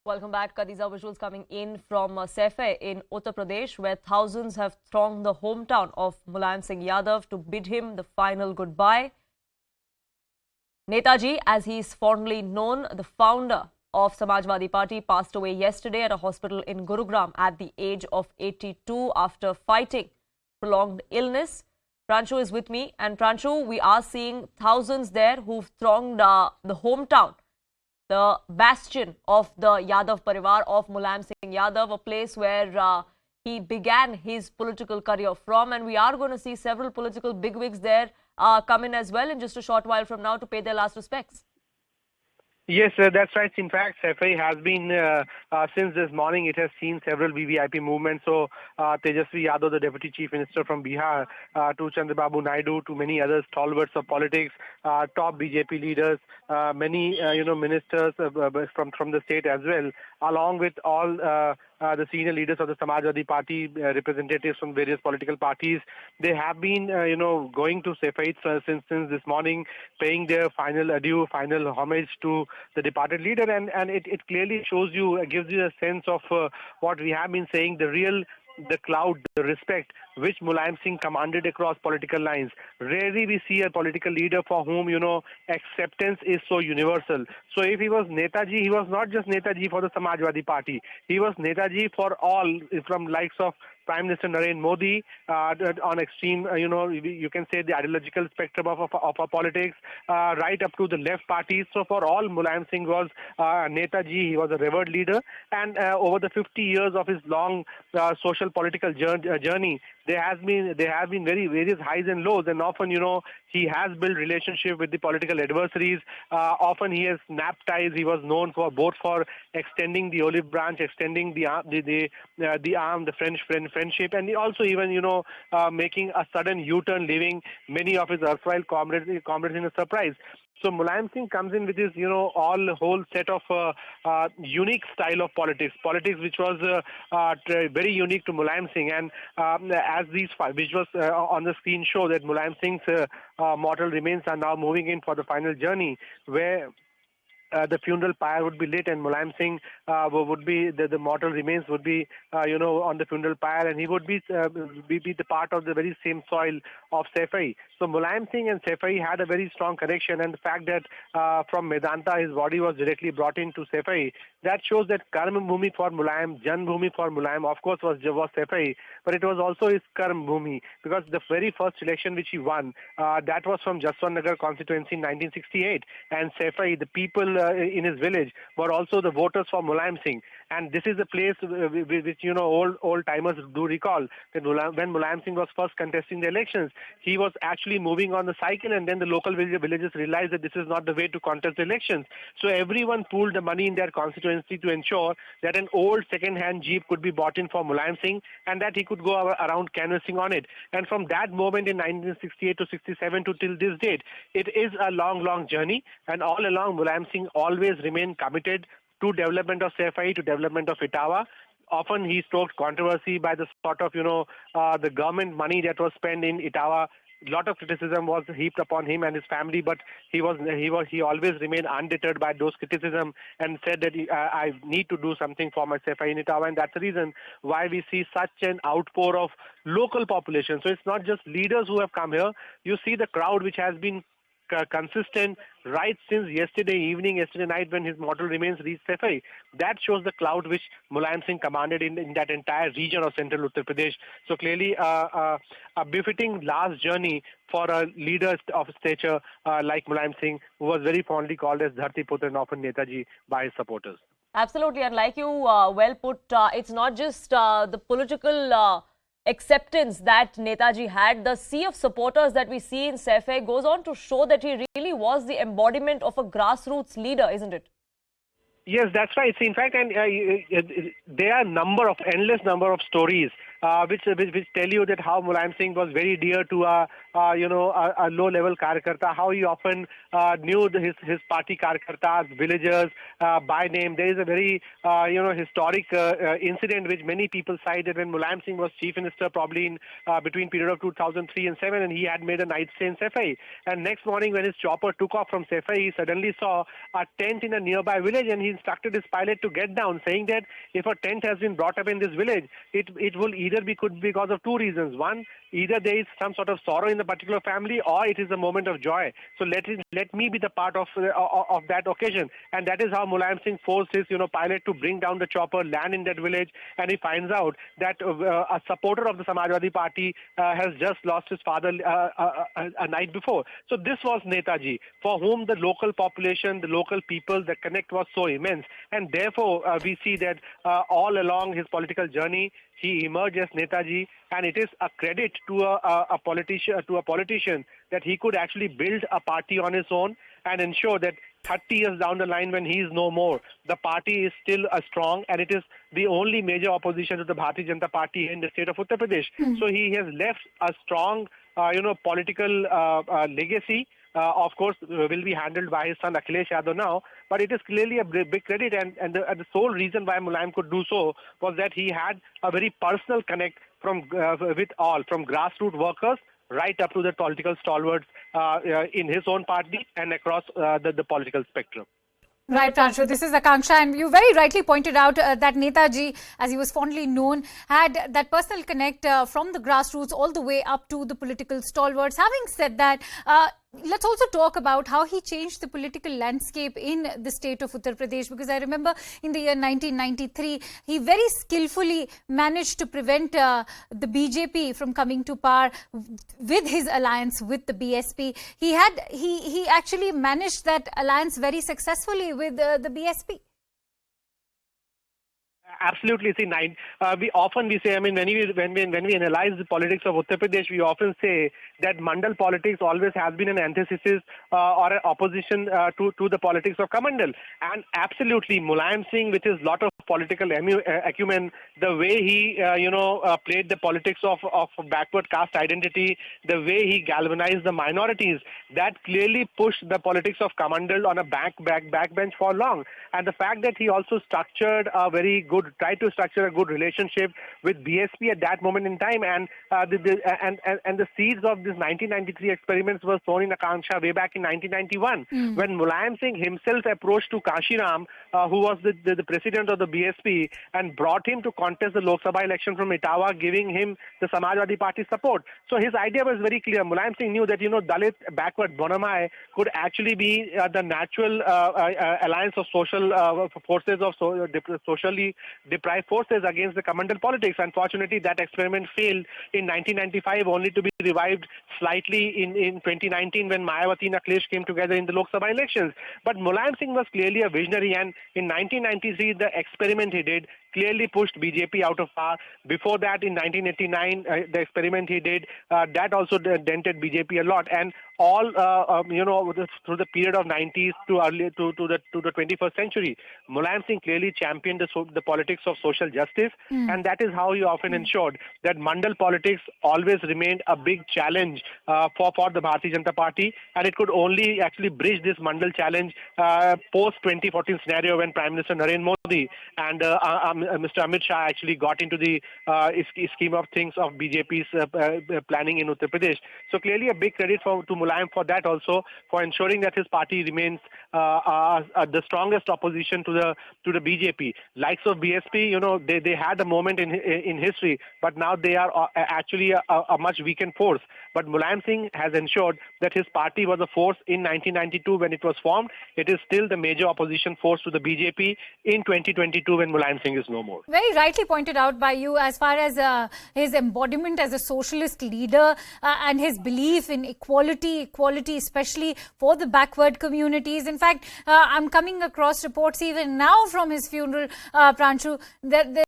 Welcome back. These are visuals coming in from Saifai in Uttar Pradesh, where thousands have thronged the hometown of Mulayam Singh Yadav to bid him the final goodbye. Netaji, as he is fondly known, the founder of Samajwadi Party, passed away yesterday at a hospital in Gurugram at the age of 82 after fighting prolonged illness. Pranchu is with me, and Pranchu, we are seeing thousands there who've thronged the hometown, the bastion of the Yadav Parivar of Mulayam Singh Yadav, a place where he began his political career from. And we are going to see several political bigwigs there come in as well in just a short while from now to pay their last respects. Yes, that's right. In fact, Saifai has been, since this morning, it has seen several VVIP movements. So, Tejasvi Yadav, the Deputy Chief Minister from Bihar, to Chandrababu Naidu, to many other stalwarts of politics, top BJP leaders, many, ministers from the state as well, along with all the senior leaders of the Samajwadi Party, representatives from various political parties. They have been, going to Saifai since this morning, paying their final adieu, final homage to the departed leader, and it clearly shows you, gives you a sense of what we have been saying, the cloud, the respect which Mulayam Singh commanded across political lines. Rarely we see a political leader for whom, acceptance is so universal. So if he was Netaji, he was not just Netaji for the Samajwadi Party. He was Netaji for all, from likes of Prime Minister Narendra Modi, on extreme, you can say the ideological spectrum of our politics, right up to the left parties. So for all, Mulayam Singh was Netaji. He was a revered leader, and over the 50 years of his long social political journey, there have been very various highs and lows, and often, he has built relationship with the political adversaries. Often he has snapped ties. He was known for both for extending the olive branch, extending the arm, the friendship, and he also even, making a sudden U-turn, leaving many of his erstwhile comrades in a surprise. So Mulayam Singh comes in with his, whole set of unique style of politics which was very unique to Mulayam Singh. And as these visuals on the screen show, that Mulayam Singh's mortal remains are now moving in for the final journey, where the funeral pyre would be lit, and Mulayam Singh would be the mortal remains would be on the funeral pyre, and he would be the part of the very same soil of Saifai. So Mulayam Singh and Saifai had a very strong connection, and the fact that from Medanta his body was directly brought into Saifai, that shows that Karma Bhumi for Mulayam, Jan Bhumi for Mulayam, of course, was Saifai, but it was also his Karma Bhumi, because the very first election which he won, that was from Jaswant constituency in 1968, and Saifai, the people in his village, were also the voters for Mulayam Singh. And this is a place which, old timers do recall, that when Mulayam Singh was first contesting the elections, he was actually moving on the cycle, and then the local villagers realized that this is not the way to contest the elections. So everyone pooled the money in their constituency to ensure that an old second-hand jeep could be bought in for Mulayam Singh, and that he could go around canvassing on it. And from that moment in 1968 to 67 to till this date, it is a long journey, and all along Mulayam Singh always remained committed to development of Saifai, to development of Etawah. Often he stoked controversy by the sort of, the government money that was spent in Etawah. A lot of criticism was heaped upon him and his family, but he always remained undeterred by those criticism, and said that I need to do something for my Saifai in Etawah, and that's the reason why we see such an outpour of local population. So it's not just leaders who have come here. You see the crowd which has been consistent right since yesterday night, when his mortal remains reached Saifai. That shows the cloud which Mulayam Singh commanded in that entire region of central Uttar Pradesh. So clearly a befitting last journey for a leader of stature like Mulayam Singh, who was very fondly called as Dharti Putra and often Netaji by his supporters. Absolutely, and like you well put, it's not just the political acceptance that Netaji had. The sea of supporters that we see in Saifai goes on to show that he really was the embodiment of a grassroots leader, isn't it? Yes, that's right. In fact, and there are endless number of stories which tell you that how Mulayam Singh was very dear to a low-level Karyakarta, how he often knew his party Karyakartas, villagers by name. There is a very historic incident which many people cited when Mulayam Singh was Chief Minister, probably in between period of 2003 and 7, and he had made a night stay in Saifai. And next morning when his chopper took off from Saifai, he suddenly saw a tent in a nearby village, and he instructed his pilot to get down, saying that if a tent has been brought up in this village, it will either be could be because of two reasons. One, either there is some sort of sorrow in the particular family, or it is a moment of joy. So let me be the part of that occasion. And that is how Mulayam Singh forced his pilot to bring down the chopper, land in that village, and he finds out that a supporter of the Samajwadi Party has just lost his father a night before. So this was Netaji, for whom the local population, the local people, the connect was so immense. And therefore, we see that all along his political journey, he emerged as Netaji, and it is a credit to a politician that he could actually build a party on his own and ensure that 30 years down the line, when he is no more, the party is still strong, and it is the only major opposition to the Bharatiya Janata Party in the state of Uttar Pradesh. So he has left a strong, political legacy. Of course, will be handled by his son Akhilesh Yadav now, but it is clearly a big credit, and the sole reason why Mulayam could do so was that he had a very personal connect with all, from grassroots workers right up to the political stalwarts in his own party and across the political spectrum. Right, Pranshu. This is Akanksha, and you very rightly pointed out that Netaji, as he was fondly known, had that personal connect from the grassroots all the way up to the political stalwarts. Having said that, let's also talk about how he changed the political landscape in the state of Uttar Pradesh, because I remember in the year 1993, he very skillfully managed to prevent the BJP from coming to power with his alliance with the BSP. He actually managed that alliance very successfully with the BSP. Absolutely. See, we say, I mean, when we analyze the politics of Uttar Pradesh, we often say that Mandal politics always has been an antithesis or an opposition to the politics of Kamandal. And absolutely, Mulayam Singh, with his lot of political acumen, the way he, played the politics of backward caste identity, the way he galvanized the minorities, that clearly pushed the politics of Kamandal on a backbench for long. And the fact that he also tried to structure a good relationship with BSP at that moment in time, and the seeds of this 1993 experiments were sown in Akanksha way back in 1991, when Mulayam Singh himself approached to Kashiram, who was the president of the BSP, and brought him to contest the Lok Sabha election from Etawah, giving him the Samajwadi Party support. So his idea was very clear. Mulayam Singh knew that Dalit, backward, Bonamai could actually be the natural alliance of social forces, of socially deprived forces against the Kamandal politics. Unfortunately, that experiment failed in 1995, only to be revived slightly in 2019 when Mayawati and Akhilesh came together in the Lok Sabha elections. But Mulayam Singh was clearly a visionary, and in 1993, the experiment he did clearly pushed BJP out of power. Before that, in 1989, the experiment he did, that also dented BJP a lot. And all, through the period of 90s to the 21st century, Mulayam Singh clearly championed the politics of social justice, and that is how he often ensured that Mandal politics always remained a big challenge for the Bharatiya Janata Party, and it could only actually bridge this Mandal challenge post 2014 scenario when Prime Minister Narendra Modi and Mr. Amit Shah actually got into the scheme of things of BJP's planning in Uttar Pradesh. So clearly a big credit to Mulayam for that, also for ensuring that his party remains the strongest opposition to the BJP. Likes of BSP, they had a moment in history, but now they are actually a much weakened force. But Mulayam Singh has ensured that his party was a force in 1992 when it was formed. It is still the major opposition force to the BJP in 2022 when Mulayam Singh is no more. Very rightly pointed out by you as far as his embodiment as a socialist leader and his belief in equality especially for the backward communities. In fact, I'm coming across reports even now from his funeral, Pranshu, that